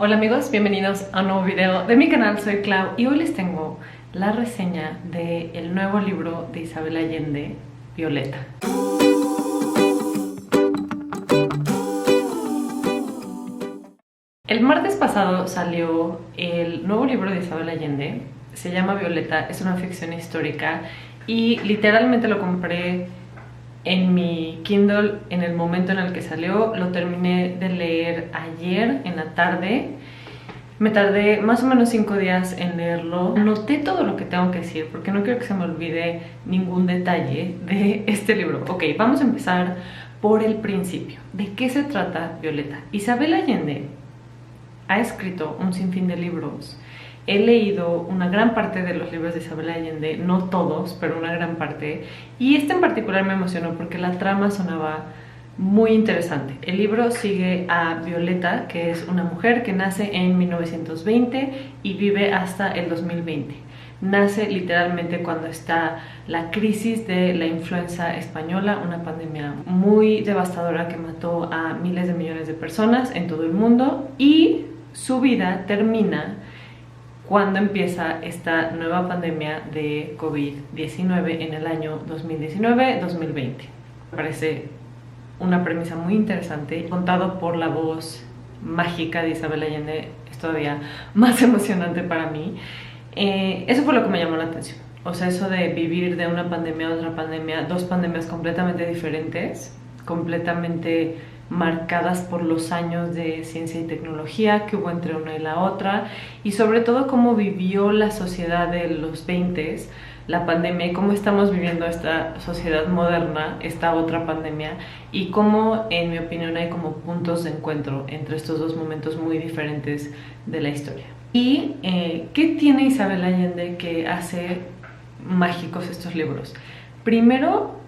Hola amigos, bienvenidos a un nuevo video de mi canal, soy Clau y hoy les tengo la reseña del nuevo libro de Isabel Allende, Violeta. El martes pasado salió el nuevo libro de Isabel Allende, se llama Violeta, es una ficción histórica y literalmente lo compré en mi Kindle en el momento en el que salió. Lo terminé de leer ayer en la tarde. Me tardé más o menos 5 días en leerlo. Anoté todo lo que tengo que decir porque no quiero que se me olvide ningún detalle de este libro. Ok, vamos a empezar por el principio. ¿De qué se trata Violeta? Isabel Allende ha escrito un sinfín de libros. He leído una gran parte de los libros de Isabel Allende, no todos, pero una gran parte. Y este en particular me emocionó porque la trama sonaba muy interesante. El libro sigue a Violeta, que es una mujer que nace en 1920 y vive hasta el 2020. Nace literalmente cuando está la crisis de la influenza española, una pandemia muy devastadora que mató a miles de millones de personas en todo el mundo, y su vida termina cuando empieza esta nueva pandemia de COVID-19 en el año 2019-2020. Me parece una premisa muy interesante, contado por la voz mágica de Isabel Allende, es todavía más emocionante para mí. Eso fue lo que me llamó la atención. O sea, eso de vivir de una pandemia a otra pandemia, dos pandemias completamente diferentes, completamente marcadas por los años de ciencia y tecnología que hubo entre una y la otra, y sobre todo cómo vivió la sociedad de los 20s la pandemia y cómo estamos viviendo esta sociedad moderna, esta otra pandemia, y cómo, en mi opinión, hay como puntos de encuentro entre estos dos momentos muy diferentes de la historia. ¿Y qué tiene Isabel Allende que hace mágicos estos libros? Primero,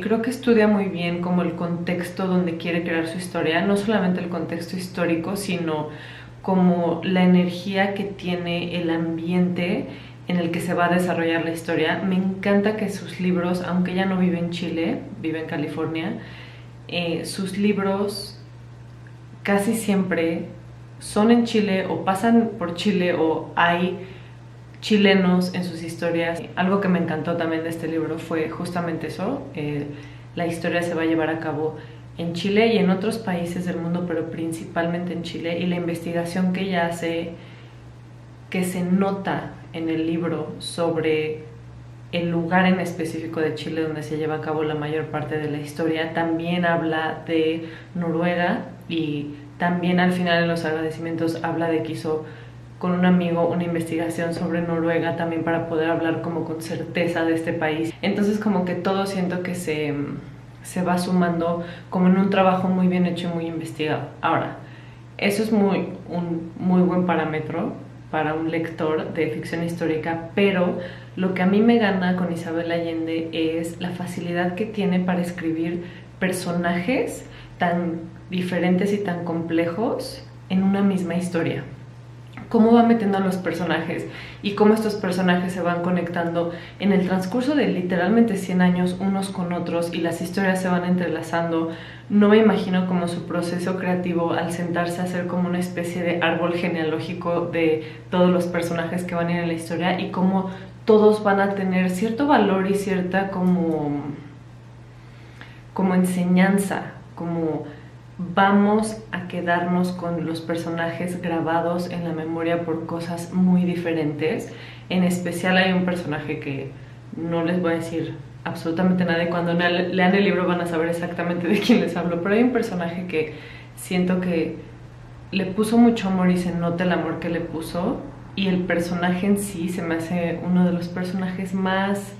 creo que estudia muy bien como el contexto donde quiere crear su historia, no solamente el contexto histórico, sino como la energía que tiene el ambiente en el que se va a desarrollar la historia. Me encanta que sus libros, aunque ella no vive en Chile, vive en California, sus libros casi siempre son en Chile o pasan por Chile o hay chilenos en sus historias. Algo que me encantó también de este libro fue justamente eso. La historia se va a llevar a cabo en Chile y en otros países del mundo, pero principalmente en Chile, y la investigación que ella hace, que se nota en el libro sobre el lugar en específico de Chile donde se lleva a cabo la mayor parte de la historia. También habla de Noruega y también al final en los agradecimientos habla de que hizo con un amigo una investigación sobre Noruega también para poder hablar como con certeza de este país. Entonces como que todo siento que se va sumando como en un trabajo muy bien hecho y muy investigado. Ahora, eso es un muy buen parámetro para un lector de ficción histórica, pero lo que a mí me gana con Isabel Allende es la facilidad que tiene para escribir personajes tan diferentes y tan complejos en una misma historia. Cómo va metiendo a los personajes y cómo estos personajes se van conectando en el transcurso de literalmente 100 años unos con otros, y las historias se van entrelazando. No me imagino como su proceso creativo al sentarse a hacer como una especie de árbol genealógico de todos los personajes que van a ir en la historia, y cómo todos van a tener cierto valor y cierta como enseñanza, como vamos a quedarnos con los personajes grabados en la memoria por cosas muy diferentes. En especial hay un personaje que no les voy a decir absolutamente nada, y cuando lean el libro van a saber exactamente de quién les hablo, pero hay un personaje que siento que le puso mucho amor y se nota el amor que le puso, y el personaje en sí se me hace uno de los personajes más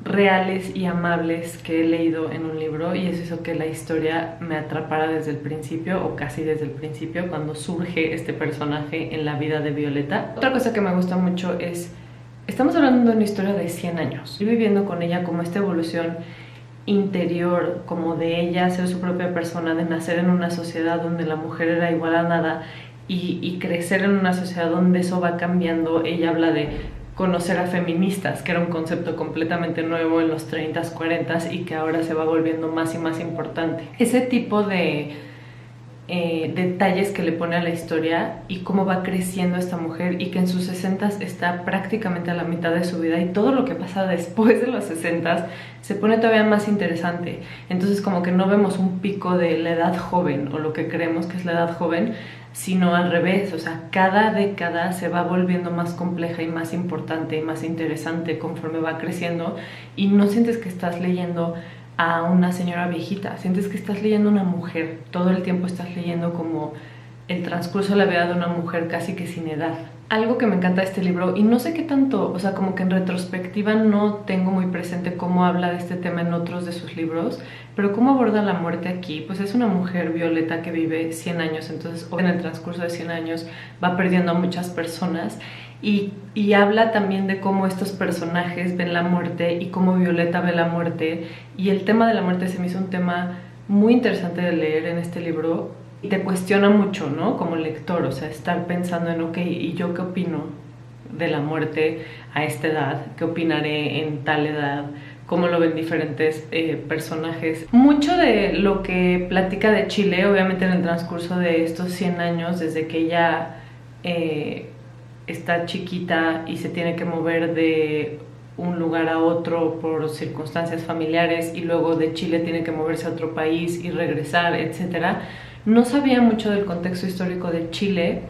reales y amables que he leído en un libro, y es eso, que la historia me atrapara desde el principio o casi desde el principio cuando surge este personaje en la vida de Violeta. Otra cosa que me gusta mucho es, estamos hablando de una historia de 100 años, estoy viviendo con ella como esta evolución interior, como de ella ser su propia persona, de nacer en una sociedad donde la mujer era igual a nada y crecer en una sociedad donde eso va cambiando. Ella habla de conocer a feministas, que era un concepto completamente nuevo en los 30s, 40s y que ahora se va volviendo más y más importante. Ese tipo de detalles que le pone a la historia y cómo va creciendo esta mujer, y que en sus 60s está prácticamente a la mitad de su vida, y todo lo que pasa después de los 60s se pone todavía más interesante. Entonces como que no vemos un pico de la edad joven o lo que creemos que es la edad joven, sino al revés. O sea, cada década se va volviendo más compleja y más importante y más interesante conforme va creciendo, y no sientes que estás leyendo a una señora viejita, sientes que estás leyendo a una mujer. Todo el tiempo estás leyendo como el transcurso de la vida de una mujer casi que sin edad. Algo que me encanta de este libro, y no sé qué tanto, o sea, como que en retrospectiva no tengo muy presente cómo habla de este tema en otros de sus libros, pero cómo aborda la muerte aquí. Pues es una mujer, Violeta, que vive 100 años, entonces en el transcurso de 100 años va perdiendo a muchas personas, y habla también de cómo estos personajes ven la muerte y cómo Violeta ve la muerte, y el tema de la muerte se me hizo un tema muy interesante de leer en este libro. Y te cuestiona mucho, ¿no? Como lector, o sea, estar pensando en, ok, ¿y yo qué opino de la muerte a esta edad? ¿Qué opinaré en tal edad? ¿Cómo lo ven diferentes personajes? Mucho de lo que platica de Chile, obviamente en el transcurso de estos 100 años, desde que ella está chiquita y se tiene que mover de un lugar a otro por circunstancias familiares, y luego de Chile tiene que moverse a otro país y regresar, etcétera. No sabía mucho del contexto histórico de Chile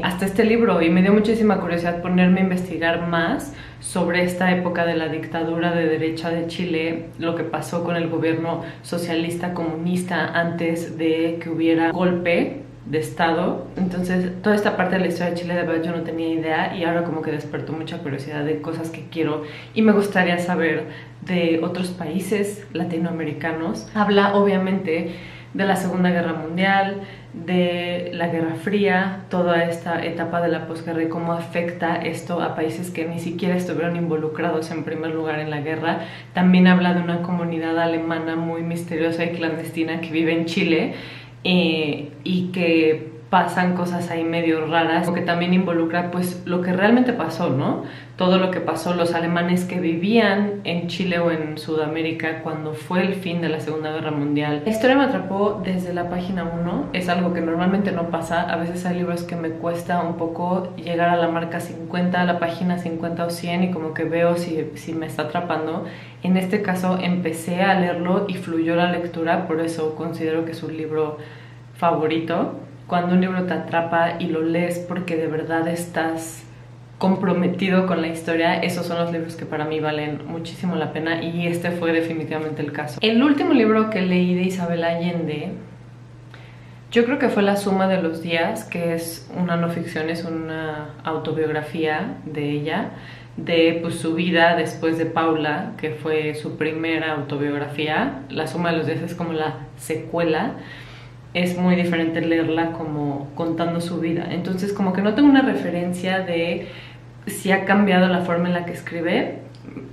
hasta este libro, y me dio muchísima curiosidad ponerme a investigar más sobre esta época de la dictadura de derecha de Chile, lo que pasó con el gobierno socialista comunista antes de que hubiera golpe de estado. Entonces toda esta parte de la historia de Chile de verdad yo no tenía idea, y ahora como que despertó mucha curiosidad de cosas que quiero y me gustaría saber de otros países latinoamericanos. Habla obviamente de la Segunda Guerra Mundial, de la Guerra Fría, toda esta etapa de la posguerra y cómo afecta esto a países que ni siquiera estuvieron involucrados en primer lugar en la guerra. También habla de una comunidad alemana muy misteriosa y clandestina que vive en Chile, y que pasan cosas ahí medio raras, porque también involucra pues lo que realmente pasó, ¿no? Todo lo que pasó, los alemanes que vivían en Chile o en Sudamérica cuando fue el fin de la Segunda Guerra Mundial. La historia me atrapó desde la página 1, es algo que normalmente no pasa. A veces hay libros que me cuesta un poco llegar a la marca 50, a la página 50 o 100, y como que veo si me está atrapando. En este caso empecé a leerlo y fluyó la lectura, por eso considero que es un libro favorito. Cuando un libro te atrapa y lo lees porque de verdad estás comprometido con la historia, esos son los libros que para mí valen muchísimo la pena, y este fue definitivamente el caso. El último libro que leí de Isabel Allende, yo creo que fue La Suma de los Días, que es una no ficción, es una autobiografía de ella, de pues, su vida después de Paula, que fue su primera autobiografía. La Suma de los Días es como la secuela. Es muy diferente leerla como contando su vida, entonces como que no tengo una referencia de si ha cambiado la forma en la que escribe.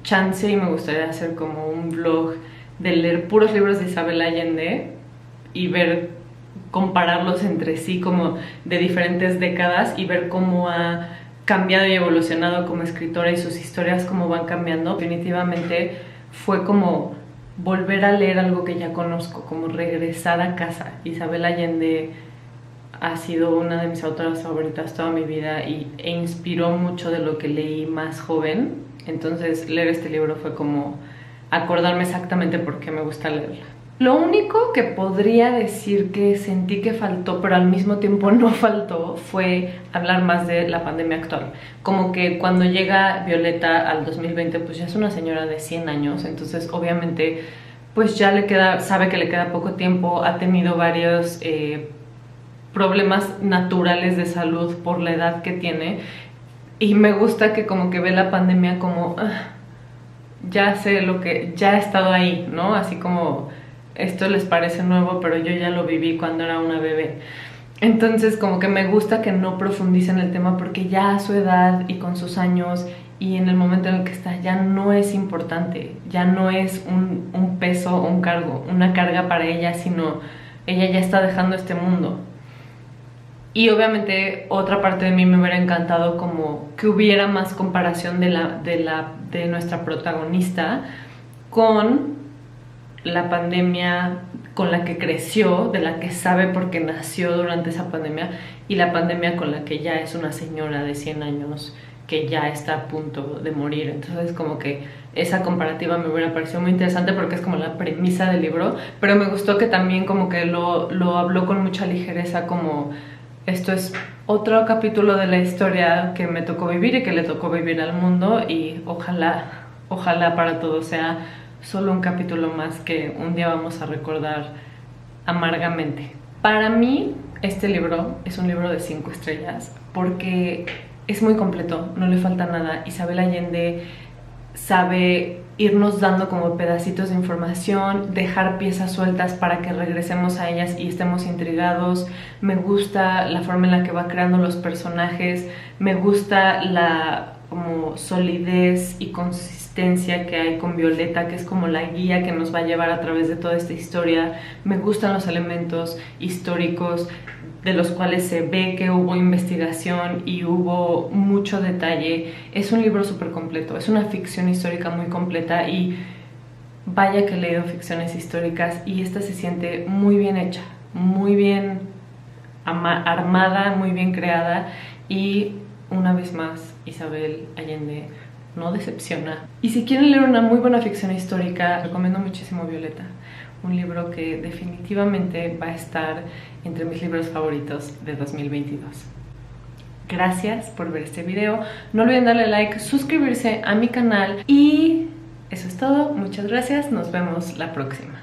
Chance y me gustaría hacer como un blog de leer puros libros de Isabel Allende y ver, compararlos entre sí como de diferentes décadas, y ver cómo ha cambiado y evolucionado como escritora y sus historias cómo van cambiando. Definitivamente fue como volver a leer algo que ya conozco, como regresar a casa. Isabel Allende ha sido una de mis autoras favoritas toda mi vida e inspiró mucho de lo que leí más joven. Entonces leer este libro fue como acordarme exactamente por qué me gusta leerla. Lo único que podría decir que sentí que faltó, pero al mismo tiempo no faltó, fue hablar más de la pandemia actual. Como que cuando llega Violeta al 2020, pues ya es una señora de 100 años, entonces obviamente pues ya sabe que le queda poco tiempo, ha tenido varios problemas naturales de salud por la edad que tiene, y me gusta que como que ve la pandemia como, ya sé lo que, ya he estado ahí, ¿no? Así como, esto les parece nuevo, pero yo ya lo viví cuando era una bebé. Entonces como que me gusta que no profundice en el tema, porque ya a su edad y con sus años y en el momento en el que está ya no es importante, ya no es un peso o un cargo, una carga para ella, sino ella ya está dejando este mundo. Y obviamente otra parte de mí me hubiera encantado como que hubiera más comparación de nuestra protagonista con la pandemia con la que creció, de la que sabe porque nació durante esa pandemia, y la pandemia con la que ya es una señora de 100 años que ya está a punto de morir. Entonces como que esa comparativa me hubiera parecido muy interesante porque es como la premisa del libro, pero me gustó que también como que lo habló con mucha ligereza, como esto es otro capítulo de la historia que me tocó vivir y que le tocó vivir al mundo, y ojalá para todos sea solo un capítulo más que un día vamos a recordar amargamente. Para mí este libro es un libro de 5 estrellas porque es muy completo, no le falta nada. Isabel Allende sabe irnos dando como pedacitos de información, dejar piezas sueltas para que regresemos a ellas y estemos intrigados. Me gusta la forma en la que va creando los personajes, me gusta la como solidez y consistencia que hay con Violeta, que es como la guía que nos va a llevar a través de toda esta historia. Me gustan los elementos históricos de los cuales se ve que hubo investigación y hubo mucho detalle. Es un libro súper completo, es una ficción histórica muy completa, y vaya que he leído ficciones históricas y esta se siente muy bien hecha, muy bien armada, muy bien creada, y una vez más Isabel Allende no decepciona. Y si quieren leer una muy buena ficción histórica, recomiendo muchísimo Violeta, un libro que definitivamente va a estar entre mis libros favoritos de 2022. Gracias por ver este video, no olviden darle like, suscribirse a mi canal, y eso es todo. Muchas gracias, nos vemos la próxima.